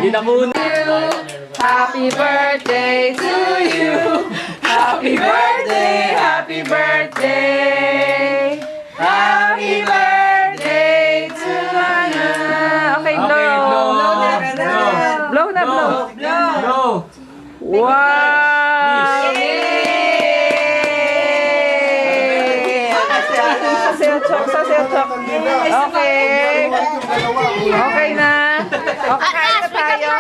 Tita muna. Happy birthday to you. Happy birthday, happy birthday. Happy birthday to you. Okay, blow. Blow na, blow. Blow. Wow! Sasayaw, Chok. Okay. Okay na. Okay, kain na tayo.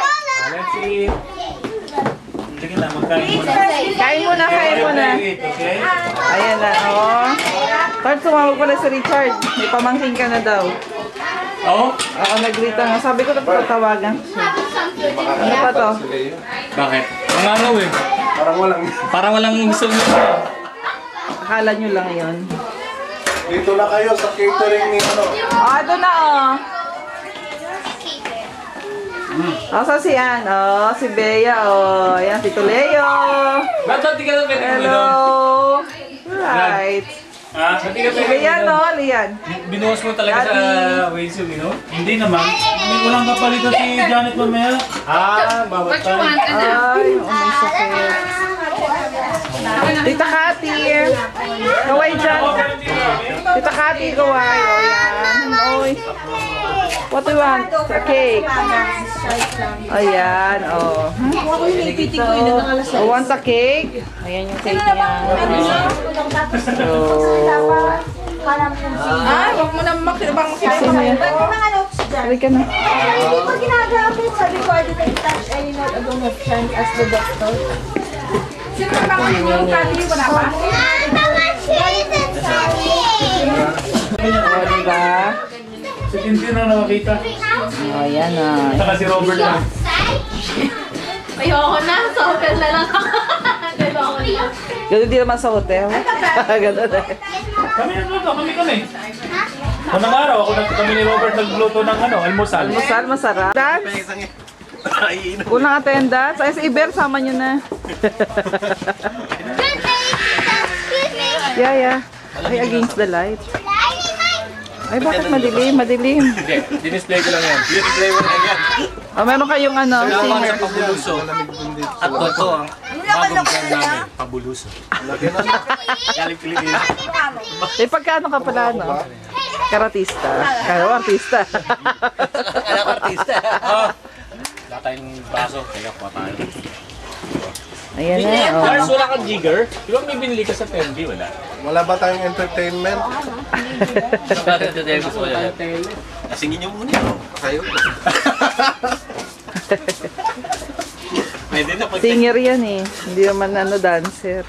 Let's eat. Sige lang, magkain muna. Kain muna. Okay? Ayan na, oh. Tart, sumawag pala si Richard. May pamangking ka na daw. Oo? Oo, nagrita nga. Sabi ko na patawagan siya. Ano pa to? Bakit? Ang araw eh. Parang walang gusto nyo. Akala nyo lang yun. Dito na kayo sa catering ni ano. Ito na, oh. Asa si Ann? Oh, si Bea, oh. Ayan, si Tuleo. Ba't di ka na pwede Hello. Right. Ah, ba't di ka Si pwede Lian, oh, Lian. Binuhos mo talaga sa ways yung ino? Hindi naman. Hindi ko lang kapalito si Janet mamaya. Bawat tayo. Ay, oh, may sakit. Tita Kati. Kaway dyan. Tita Kati, kaway. O, yan. Oy. What do you want? A cake. Ayan, oh. I want a cake. Ayan yung cake niya. So, wag mo na makibang Halika na. Hindi ko ginagamit. Sabi ko, I didn't touch any note. I don't have chance as the doctor. Sino ba bang yung kati? Wala pa? O, diba? Si Tintin na nakakita. O, yan na. Saka si Robert na. Ayoko na. Sa hotel na lang ako. Ayoko na. Ganun din naman sa hotel. Ganun eh. Kami nagluto, kami. Unang araw, kami ni Robert nagluto ng almusal. Almusal, masarap. Dance? Unang attendance. Ay, si Iber, sama nyo na. Yeah. Ay, against the light. Ay, bakit madilim? Hindi, dinisplay ko lang yan. Dinisplay mo lang yan. O, meron kayong Salamat singer. sa pabuluso. At ito ang bagong brand namin, pabuluso. Galing Pilipinas. Eh, pagkano ka pala, no? Karatista. Artista. Kaya ko artista. Wala tayong baso, kaya kuha tayo. Ayan na, oh. Lars, wala kang jigger? Di ba may binili ka sa Fendi? Wala. Wala ba tayong entertainment? Gusto ko yan. Nasingin niyo muna. Kayo. Pwede na pag... Singer yan eh. Hindi naman dancer.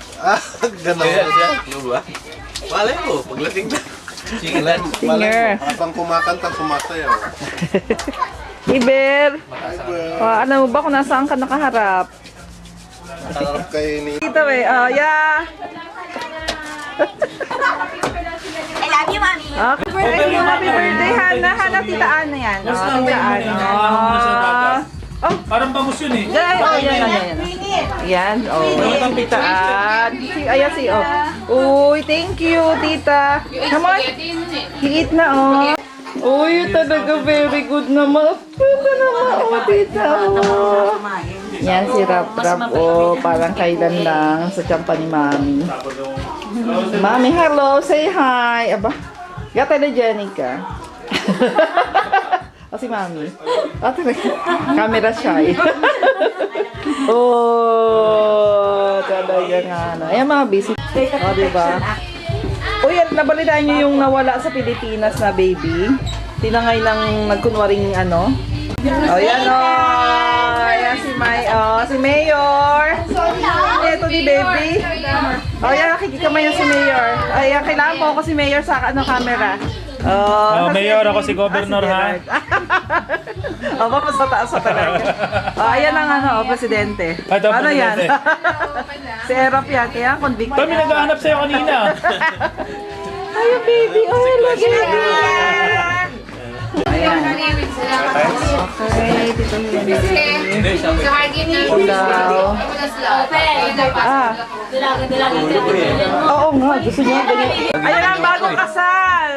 Ganon. Ano ba? Malay mo, paglasing na. Singilan. Singer. Habang kumakanta, sumasayaw. Iber! Alam mo ba kung nasaan ka nakaharap? Harap kay ni... Dito eh. Yeah! I love you, Mami. Okay. Happy birthday, Hana. Hana, tita Ana yan. Mas Oh, lang tita tayo muna. Ana. Nakahawak na sa dagat. Oh, Parang bangus yun eh. yan. Yan, oh. Tita An. Ayan si, oh. Uy, thank you, tita. Come on. Hiit na, oh. Uy, talaga very good naman. Ganda naman, oh, tita, oh. Yan si Rap, oh. Parang kailan lang sa tiyampa ni Mami. Mami, hello. Say hi. Aba, gata na Jenica. O si Mami. Talaga. Camera shy. Oh, talaga nga. Ayan mga busy. O, diba? Uy, nabalitaan nyo yung nawala sa Pilipinas na baby? Tinangay lang nagkunwaring ano? O, yan o. Ayan si si Mayor. Ito ni baby. O, yan, nakikikamay na si Mayor. Ayan, kailangan po ako si Mayor sa camera. Mayor, ako si Governor ha. Aba, mas mataas sa talaga. Ayan ang presidente. Ito, Ano yan? presidente. Si Erap yan, kaya convicted. Kami naghahanap sa'yo kanina. Ayun, baby. Oh, hello, baby. Ayan. Okay, dito na Ulaw. Oo nga, gusto niya ganyan. Ayan ang bagong kasal.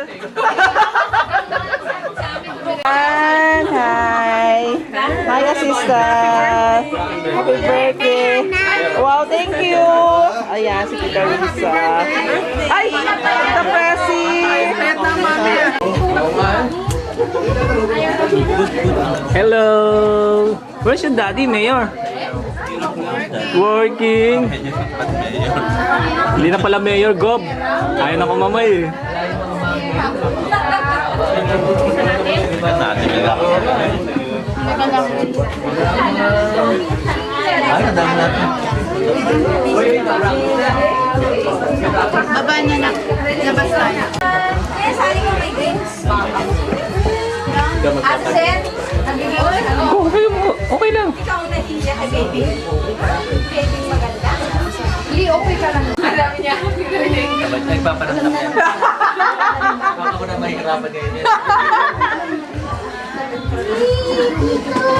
Hi. Hi, assistant. Happy birthday. Wow, thank you. Ayan, si Tita Risa. Ay, Tita Presi. Hello! Where's your daddy, Mayor? Working! Hindi na pala Mayor, Gob. Ayaw na kumamay eh. Baba niya na. Labas tayo. Absent. Okay mo. Okay lang. Ikaw na hindi kay baby. Baby maganda. Lee, okay ka lang. Alam niya. Nagpaparamdam yan. Ako na mahirapan ngayon.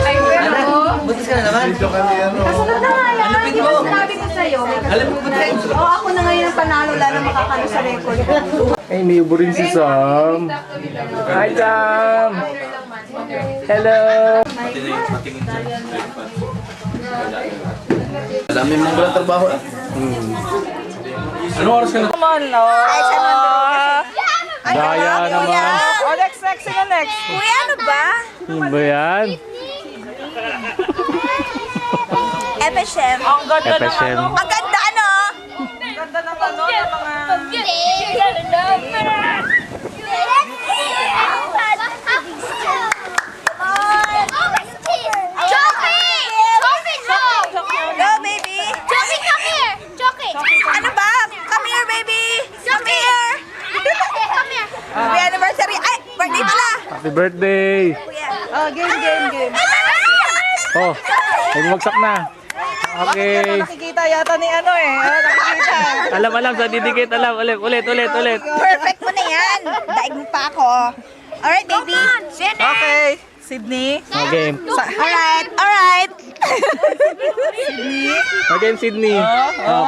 Ay, pero. Butis ka na naman. Video kami ano. Kasunod na nga yan. Alapit Di ba mo. sinabi ko sa'yo? Alam mo ba tayo? Oo, ako na ngayon ang panalo. Lalo makakano sa record. Ay, niyo rin si Sam. Hi, Sam! Hello! Dami mong walang trabaho. Ano oras ka na? Come on, Lord. Daya naman. Oh, next. Sino next? Kuya, ano ba? Ano ba yan? FSM. Ang ganda ng FSM. ano. Ang ganda, ano? Ang ganda ng ano, ng mga... Go, baby! Ano ba? Come here, baby! Come here! Happy anniversary! Ay! Birthday pala! Happy birthday! Kuya. Oh, game. Oh, ay bumagsak na. Ito Okay. nakikita yata ni ano eh. Nakikita. Alam, sa didikit, alam. Ulit. Perfect mo na yan! Daig mo pa ako. Alright, baby. Okay. Sydney. Okay. Alright. Again, Sydney.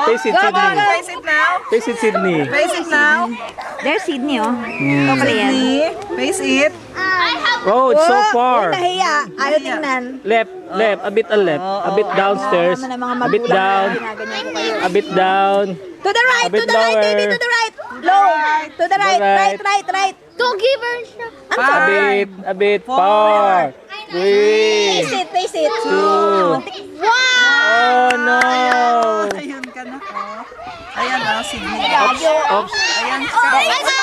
Face it, Sydney. Face it now. Face it, Sydney. Face it now. There's Sydney, oh. Sydney. Face it. Oh, it's so far. Nahiya. Ayaw tingnan. Left, a bit left. A bit downstairs. A bit down. A bit down. To the right, A bit to the right, baby, lower. to the right. Low. To the right, right. right. Don't give her. A bit far. 3. Face it. 2. Wow! Oh, no. Ayun ka na. Ayan Sydney. Oops. Ayan ka.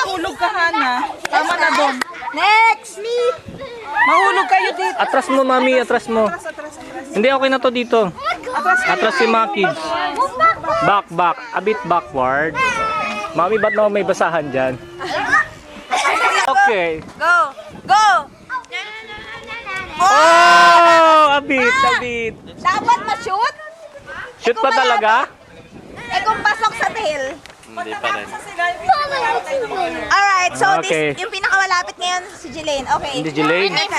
Mahulog ka, Hana. Tama na doon. Next! Mahulog kayo dito. Atras mo, mami. Atras mo. Hindi, okay na to dito. Atras si mga kids. Back. A bit backward. Mami, ba't na may basahan dyan? Okay. Go! Oh! A bit. Dapat ma-shoot? Shoot pa talaga? Eh kung pasok sa tail. Hindi pa rin. Alright, so Okay. this, yung pinakamalapit ngayon, si Jelaine. Okay. Hindi, Jelaine. Ay,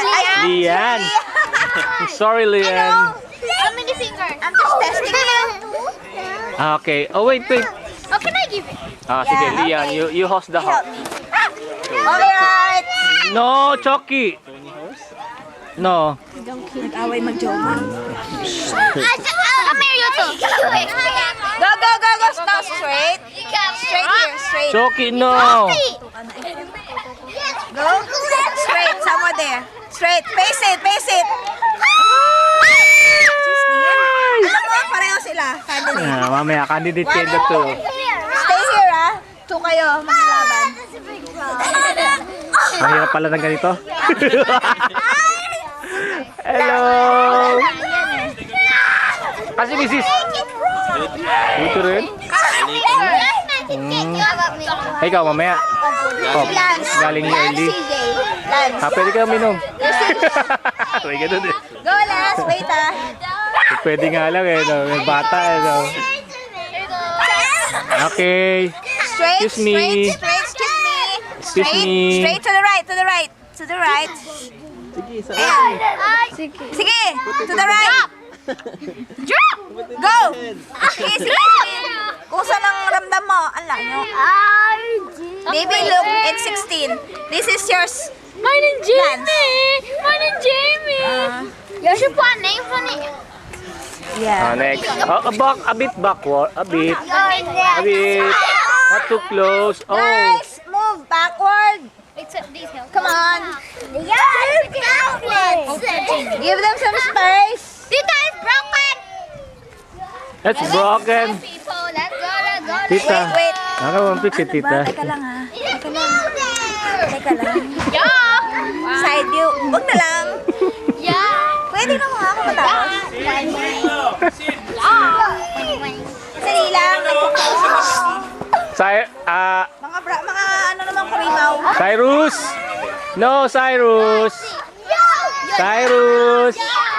Lian. I'm sorry, Lian. How many fingers? I'm just testing you. Okay. Oh, wait. Oh, can I give it? Sige, Yeah, Lian. okay. You host the Help house. me. Alright. No, Chucky. No. Nag-away mag-jowa. Come here, you two. Go. Now straight. Straight here, straight. Chucky, no. Go. Straight, somewhere there. Straight. Face it. Alam mo, pareho sila. Candidate. Mamaya, candidate kayo na to. Stay here, ah. Two kayo, maglalaban. Mahirap pala ng ganito. Hello. Kasi misis. Dito rin. Ay, ikaw, mamaya. Oh, galing ni Ellie. Lance. Pwede ka minom. May ganun eh. Go, Lance. Wait, ah. Pwede nga lang eh. No? May bata eh. No? Okay. Straight, Excuse me. Excuse me. Straight to the right. To the right. Ayan. Sige. To the right. Drop. Go. Sige. Kung saan ang ramdam mo, ala nyo. Baby, look, it's 16. This is yours. Mine and Jamie! Mine and Jamie! You should put names on it. Yeah. Next. A bit backward. A bit. A bit. Not too close. Oh. Guys, move backward. Except these hills. Come on. Yeah, Give them some space. Tita is broken. That's broken. People, let's go, let's go. Tita. Wait. Ano mo picture, tita? Teka lang ha. Teka lang. Teka lang. Yeah. Side view. Huwag na lang. Yeah. Pwede na mga ako matapos. Sali lang. Mga ano naman kurimaw. Cyrus. No, Cyrus. Cyrus. Yeah.